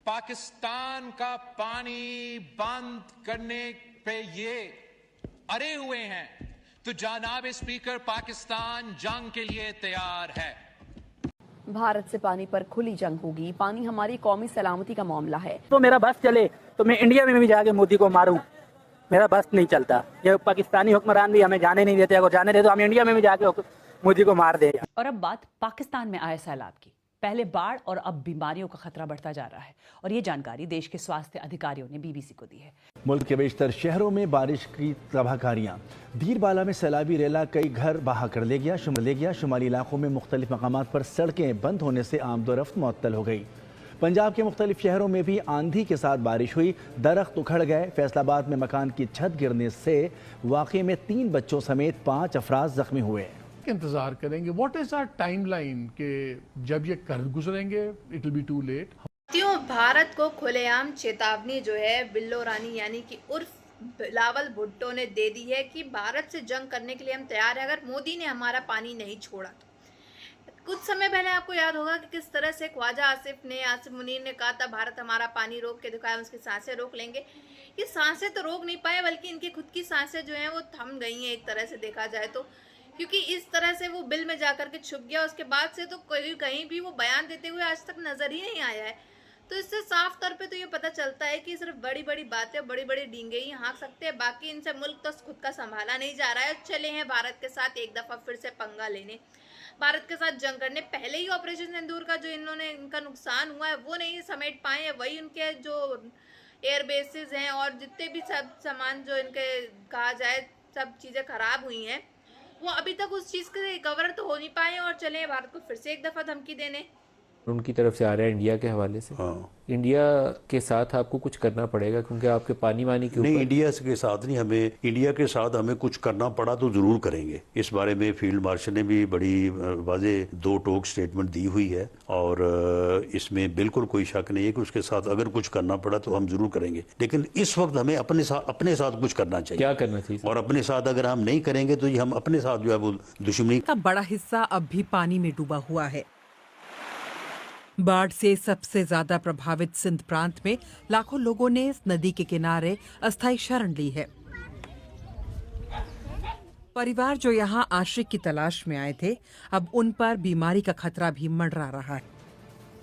पाकिस्तान का पानी बंद करने पे ये अड़े हुए हैं, तो जनाब स्पीकर पाकिस्तान जंग के लिए तैयार है। भारत से पानी पर खुली जंग होगी। पानी हमारी कौमी सलामती का मामला है। तो मेरा बस चले तो मैं इंडिया में भी जाके मोदी को मारूं, मेरा बस नहीं चलता। ये पाकिस्तानी हुक्मरान भी हमें जाने नहीं देते, अगर जाने दे तो हम इंडिया में भी जाके मोदी को मार दे। और अब बात पाकिस्तान में आए सैलाब की। पहले बाढ़ और अब बीमारियों का खतरा बढ़ता जा रहा है, और ये जानकारी देश के स्वास्थ्य अधिकारियों ने बीबीसी को दी है। मुल्क के बेशतर शहरों में बारिश की तबाहकारियां। धीरबाला में सैलाबी रेला कई घर बहा कर ले गया। शुमाली इलाकों में मुख्तलिफ मकामात पर सड़कें बंद होने से आमदोरफ्त मुअत्तल हो गई। पंजाब के मुख्तलिफ शहरों में भी आंधी के साथ बारिश हुई, दरख्त उखड़ गए। फैसलाबाद में मकान की छत गिरने से वाक़े में 3 बच्चों समेत 5 अफराद जख्मी हुए। इंतजार करेंगे, व्हाट इज आवर टाइमलाइन के जब ये कर गुजरेंगे it will be too late. भारत को खुलेआम चेतावनी जो है बिल्लो रानी यानी कि उर्फ बिलावल भुट्टो ने दे दी है कि भारत से जंग करने के लिए हम तैयार हैं अगर मोदी ने हमारा पानी नहीं छोड़ा तो। कुछ समय पहले आपको याद होगा कि किस तरह से ख्वाजा आसिफ मुनीर ने कहा था भारत हमारा पानी रोक के दिखाया, उसकी सांसें रोक लेंगे। ये सांसें तो रोक नहीं पाए, बल्कि इनकी खुद की सांसें जो हैं वो थम गई हैं एक तरह से देखा जाए तो, क्योंकि इस तरह से वो बिल में जाकर के छुप गया। उसके बाद से तो कहीं भी वो बयान देते हुए आज तक नजर ही नहीं आया है। तो इससे साफ तौर पे तो ये पता चलता है कि सिर्फ बड़ी बड़ी बातें, बड़ी बड़ी डींगे ही हाँक सकते हैं, बाकी इनसे मुल्क तो खुद का संभाला नहीं जा रहा है। चले हैं भारत के साथ एक दफा फिर से पंगा लेने, भारत के साथ जंग करने। पहले ही ऑपरेशन सिंदूर का जो इनका नुकसान हुआ है वो नहीं समेट पाए हैं, वही उनके जो एयर बेसिस हैं और जितने भी सब सामान जो इनके कहा जाए सब चीज़ें खराब हुई हैं, वो अभी तक उस चीज़ के रिकवर तो हो नहीं पाए और चले भारत को फिर से एक दफ़ा धमकी देने। उनकी तरफ से आ रहा है इंडिया के हवाले से। इंडिया के साथ आपको कुछ करना पड़ेगा, क्योंकि आपके पानी वानी के ऊपर। नहीं, इंडिया के साथ नहीं, हमें इंडिया के साथ हमें कुछ करना पड़ा तो जरूर करेंगे। इस बारे में फील्ड मार्शल ने भी बड़ी वाजे 2 टोक स्टेटमेंट दी हुई है, और इसमें बिल्कुल कोई शक नहीं है कि उसके साथ अगर कुछ करना पड़ा तो हम जरूर करेंगे। लेकिन इस वक्त हमें अपने साथ कुछ करना चाहिए। क्या करना चाहिए? और अपने साथ अगर हम नहीं करेंगे तो हम अपने साथ जो है वो दुश्मनी का बड़ा हिस्सा अब भी पानी में डूबा हुआ है। बाढ़ से सबसे ज्यादा प्रभावित सिंध प्रांत में लाखों लोगों ने इस नदी के किनारे अस्थायी शरण ली है। परिवार जो यहां आश्रय की तलाश में आए थे, अब उन पर बीमारी का खतरा भी मंडरा रहा है।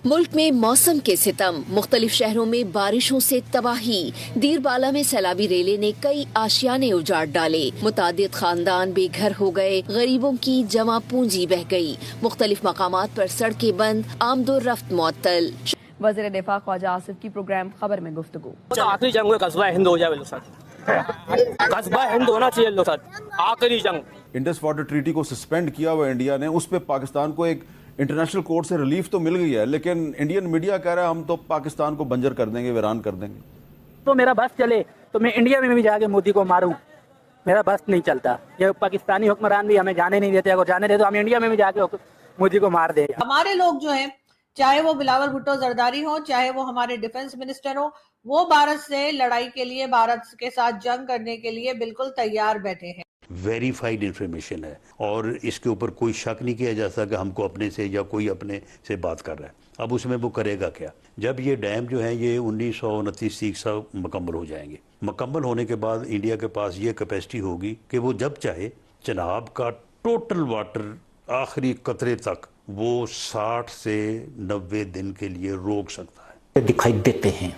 मुल्क में मौसम के सितम, मुख्तलिफ शहरों में बारिशों से तबाही। दीरबाला में सैलाबी रेले ने कई आशियाने उजाड़ डाले, मुतादिद खानदान बेघर हो गए, गरीबों की जमा पूंजी बह गई, मुख्तलिफ मकामात पर सड़कें बंद, आमदोरफ्त मुअत्तल। वज़ीर दिफा ख्वाजा आसिफ की प्रोग्राम खबर में गुफ्तगू। आखिरी जंग में कस्बा हिंद हो जाए, कस्बा हिंद होना चाहिए, आखिरी जंग। इंडस वाटर ट्रीटी को सस्पेंड किया हुआ इंडिया ने, उस पर पाकिस्तान को एक इंटरनेशनल कोर्ट से रिलीफ तो मिल गई है, लेकिन इंडियन मीडिया कह रहा है हम तो पाकिस्तान को बंजर कर देंगे, वीरान कर देंगे। तो मेरा बस चले तो मैं इंडिया में भी जाके मोदी को मारूं, मेरा बस नहीं चलता। ये पाकिस्तानी हुक्मरान भी हमें जाने नहीं देते, अगर जाने दे तो हम इंडिया में भी जाके मोदी को मार दे। हमारे लोग जो हैं, चाहे वो बिलावल भुट्टो जरदारी हो, चाहे वो हमारे डिफेंस मिनिस्टर हो, वो भारत से लड़ाई के लिए, भारत के साथ जंग करने के लिए बिल्कुल तैयार बैठे हैं। वेरीफाइड इंफॉर्मेशन है और इसके ऊपर कोई शक नहीं किया जा सकता कि हमको अपने से या कोई अपने से बात कर रहा है। अब उसमें वो करेगा क्या? जब ये डैम जो है ये 1929 मुकम्मल हो जाएंगे, मुकम्मल होने के बाद इंडिया के पास ये कैपेसिटी होगी कि वो जब चाहे चनाब का टोटल वाटर आखिरी कतरे तक वो 60 से 90 दिन के लिए रोक सकता है। दिखाई देते हैं।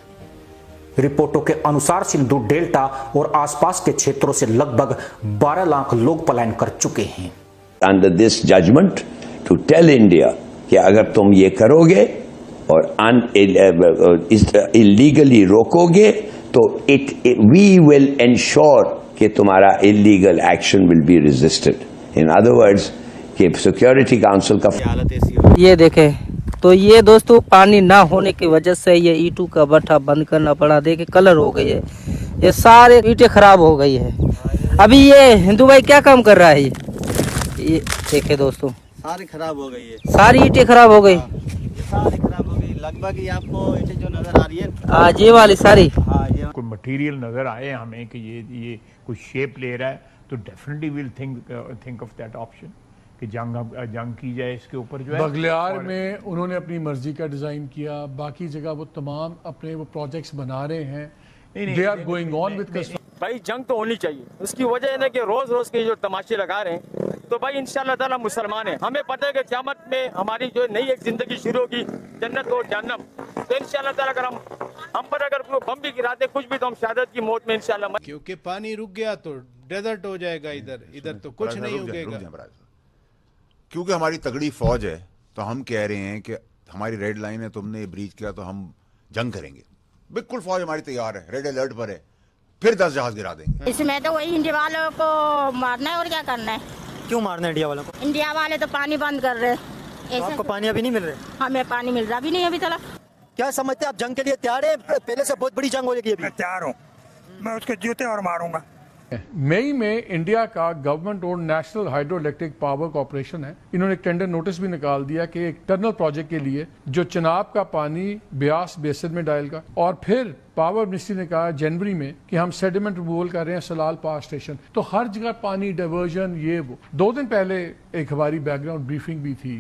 रिपोर्टों के अनुसार सिंधु डेल्टा और आसपास के क्षेत्रों से लगभग 12 लाख लोग पलायन कर चुके हैं। Under this judgement to tell India कि अगर तुम ये करोगे और इलीगली रोकोगे तो वी विल इंश्योर कि तुम्हारा illegal action will be resisted. In other words कि सिक्योरिटी काउंसिल का ये देखे तो ये दोस्तों पानी ना होने की वजह से ये ईंटों का भट्ठा बंद करना पड़ा। देखे कलर हो गई है, ये सारे ईंटें खराब हो गई है। अभी ये हिंदू भाई क्या काम कर रहा है? ये देखे दोस्तों सारी खराब हो गई है, सारी ईंटें खराब हो गई, सारी खराब हो गई। लगभग ये आपको ईंटें जो नजर आ रही है, ये वाली सारी, कोई मटेरियल नजर आए हमें कि ये कुछ शेप ले रहा है तो definitely will think of that option. कि जंग की जाए इसके ऊपर जो है। बगलियार में उन्होंने अपनी मर्जी का डिजाइन किया, बाकी जगह वो तमाम अपने वो प्रोजेक्ट्स बना रहे हैं। They are going on with construction. भाई जंग तो होनी चाहिए, उसकी वजह है ना कि रोज रोज के जो तमाशे लगा रहे हैं, तो भाई इंशाल्लाह ताला मुसलमान है, हमें पता है कि क़यामत में हमारी जो नई एक जिंदगी शुरू होगी, जन्नत और जहन्नम। तो इंशाल्लाह ताला अगर हम पर अगर कोई बम भी गिराते कुछ भी, तो हम शहादत की मौत में इंशाल्लाह। क्योंकि पानी रुक गया तो डेजर्ट हो जाएगा, इधर तो कुछ नहीं उगेगा। क्योंकि हमारी तगड़ी फौज है, तो हम कह रहे हैं कि हमारी रेड लाइन है, तुमने ये ब्रीच किया तो हम जंग करेंगे। बिल्कुल फौज हमारी तैयार है, रेड अलर्ट पर है, फिर 10 जहाज गिरा देंगे। इसमें तो वही इंडिया वालों को मारना है और क्या करना है। क्यों मारना है इंडिया वालों को? इंडिया वाले तो पानी बंद कर रहे हैं। आपको पानी अभी नहीं मिल रहा? हमें पानी मिल रहा भी नहीं अभी तक। क्या समझते हैं आप जंग के लिए तैयार है? पहले से बहुत बड़ी जंग होगी अभी। मैं तैयार हूँ, मैं उसके जूते और मारूंगा। मई में इंडिया का government own national hydro electric power corporation है, इन्होंने एक टेंडर नोटिस भी निकाल दिया कि एक टनल प्रोजेक्ट के लिए जो चिनाब का पानी ब्यास बेसिन में डालेगा। और फिर पावर मिनिस्ट्री ने कहा जनवरी में कि हम सेडिमेंट रिमूवल कर रहे हैं सलाल पावर स्टेशन। तो हर जगह पानी डाइवर्जन ये वो। 2 दिन पहले एक हमारी बैकग्राउंड ब्रीफिंग भी थी,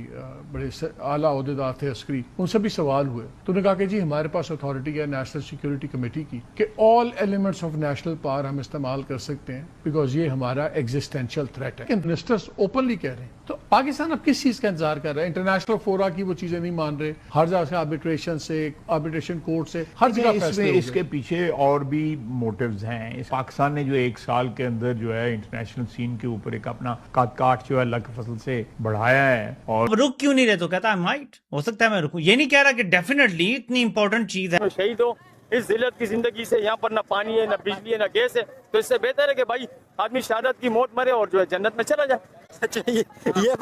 बड़े आला ओहदेदार थे अस्करी, उनसे भी सवाल हुए। तो उन्होंने कहा कि जी हमारे पास अथॉरिटी है नेशनल सिक्योरिटी कमेटी की कि all elements of national power हम इस्तेमाल कर सकते हैं, बिकॉज ये हमारा एग्जिस्टेंशियल थ्रेट है। मिनिस्टर्स ओपनली कह रहे हैं। तो पाकिस्तान अब किस चीज का इंतजार कर रहा है? इंटरनेशनल फोरा की वो चीजें नहीं मान रहे, हर जगह से आर्बिट्रेशन कोर्ट से हर जगह फैसले। इसके पीछे और भी मोटिव्स हैं। पाकिस्तान ने जो 1 साल के अंदर जो है इंटरनेशनल सीन के ऊपर एक अपना काट जो है अल्लाह की फसल से बढ़ाया है। और रुक क्यों नहीं रहे? तो कहता है माइट हो सकता है मैं रुकूं, ये नहीं कह रहा कि डेफिनेटली इतनी इंपॉर्टेंट चीज है। शहीद हो इस जिल्लत की जिंदगी से, यहाँ पर ना पानी है, ना बिजली है, ना गैस है, तो इससे बेहतर है कि भाई आदमी शहादत की मौत मरे और जो है जन्नत में चला जाए। अच्छा ये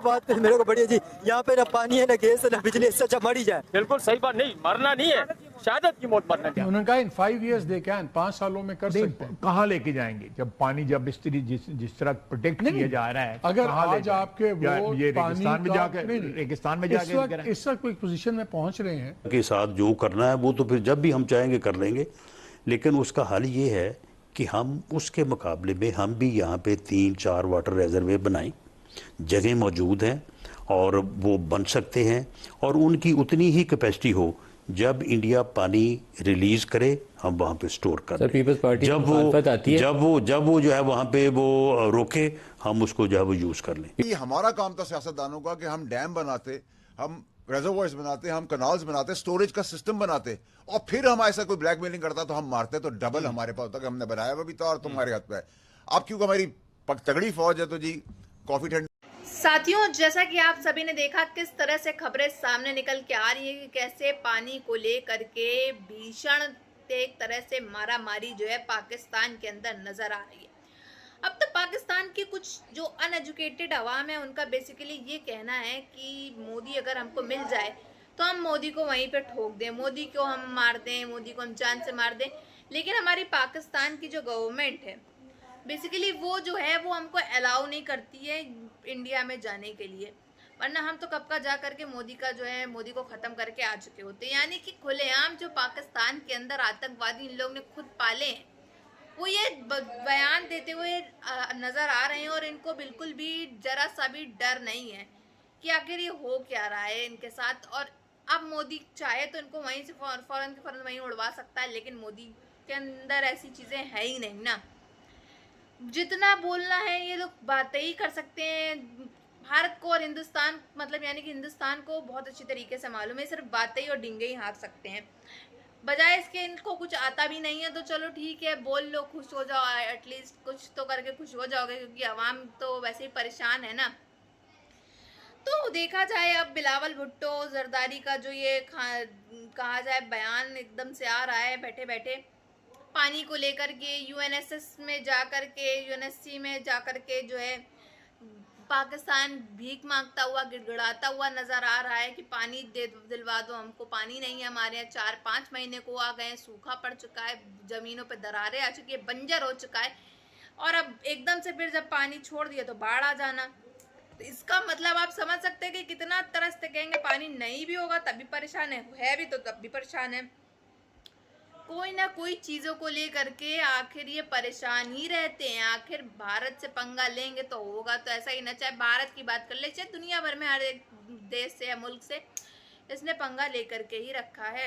बात मेरे को बढ़िया जी, यहाँ पे ना पानी है, ना गैस है, ना बिजली, इससे अच्छा मर ही जाए। बिल्कुल सही बात, नहीं मरना नहीं है, शहादत की मौत मरना है। उन्होंने कहा इन 5 years दे कैन 5 सालों में कर सकते हैं। कहाँ लेके जाएंगे जब पानी जब जिस तरह प्रोटेक्ट किया जा रहा है? अगर आज आपके वो ये रेगिस्तान में जाकर इस वक्त कोई पोजीशन में पहुंच रहे हैं के साथ जो करना है वो तो फिर जब भी हम चाहेंगे कर लेंगे, लेकिन उसका हल ये है कि हम उसके मुकाबले में हम भी यहाँ पे 3-4 वाटर रिजर्वे बनाएं। जगह मौजूद हैं और वो बन सकते हैं, और उनकी उतनी ही कैपेसिटी हो जब इंडिया पानी रिलीज करे हम वहाँ पे स्टोर कर दें। पीपल्स पार्टी जब वो जो है वहाँ पे वो रोके, हम उसको जो है वो यूज कर लें। ये हमारा काम था सियासतदानों का कि हम डैम बनाते, हम रेजर्वोयर्स बनाते, हम कनाल्स बनाते, स्टोरेज का सिस्टम बनाते, और फिर हम ऐसा कोई ब्लैकमेलिंग करता तो हम मारते, तो डबल हमारे पास होता कि हमने बनाया हुआ भी था और तुम्हारे हाथ पे है। अब क्योंकि हमारी तगड़ी फौज है तो जी कॉफी ठंड। साथियों, जैसा कि आप सभी ने देखा किस तरह से खबरें सामने निकल के आ रही है कि कैसे पानी को लेकर के भीषण एक तरह से मारामारी जो है पाकिस्तान के अंदर नजर आ रही है। अब तो पाकिस्तान की कुछ जो अनएजुकेटेड अवाम है उनका बेसिकली ये कहना है कि मोदी अगर हमको मिल जाए तो हम मोदी को वहीं पे ठोक दें, मोदी को हम मार दें, मोदी को हम जान से मार दें। लेकिन हमारी पाकिस्तान की जो गवर्नमेंट है बेसिकली वो जो है वो हमको अलाउ नहीं करती है इंडिया में जाने के लिए, वरना हम तो कब का जा करके मोदी को ख़त्म करके आ चुके होते। यानी कि खुलेआम जो पाकिस्तान के अंदर आतंकवादी इन लोग ने खुद पाले हैं वो ये बयान देते हुए नज़र आ रहे हैं, और इनको बिल्कुल भी जरा सा भी डर नहीं है कि आखिर ये हो क्या रहा है इनके साथ। और अब मोदी चाहे तो इनको वहीं से फौरन वहीं उड़वा सकता है, लेकिन मोदी के अंदर ऐसी चीज़ें है ही नहीं ना। जितना बोलना है ये लोग बातें ही कर सकते हैं। भारत को और हिंदुस्तान मतलब यानी कि हिंदुस्तान को बहुत अच्छी तरीके से मालूम है, सिर्फ बातें ही और डिंगे ही हाँक सकते हैं। बजाय इसके इनको कुछ आता भी नहीं है, तो चलो ठीक है बोल लो, खुश हो जाओ, एटलीस्ट कुछ तो करके खुश हो जाओगे, क्योंकि आवाम तो वैसे ही परेशान है ना। तो देखा जाए अब बिलावल भुट्टो जरदारी का जो ये कहा जाए बयान एकदम से आ रहा है बैठे बैठे पानी को लेकर के, यूएनएसएस में जाकर के, यूएनएससी में जाकर के जो है पाकिस्तान भीख मांगता हुआ गिड़गिड़ाता हुआ नजर आ रहा है कि पानी दिलवा दो हमको, पानी नहीं है हमारे यहाँ, 4-5 महीने को आ गए, सूखा पड़ चुका है, जमीनों पे दरारें आ चुकी है, बंजर हो चुका है, और अब एकदम से फिर जब पानी छोड़ दिया तो बाढ़ आ जाना। तो इसका मतलब आप समझ सकते हैं कि कितना तरसते, कहेंगे पानी नहीं भी होगा तब भी परेशान है भी तो तब भी परेशान है। कोई ना कोई चीजों को लेकर के आखिर ये परेशान ही रहते हैं। आखिर भारत से पंगा लेंगे तो होगा तो ऐसा ही ना, चाहे भारत की बात कर ले चाहे दुनिया भर में हर एक देश से या मुल्क से, इसने पंगा लेकर के ही रखा है।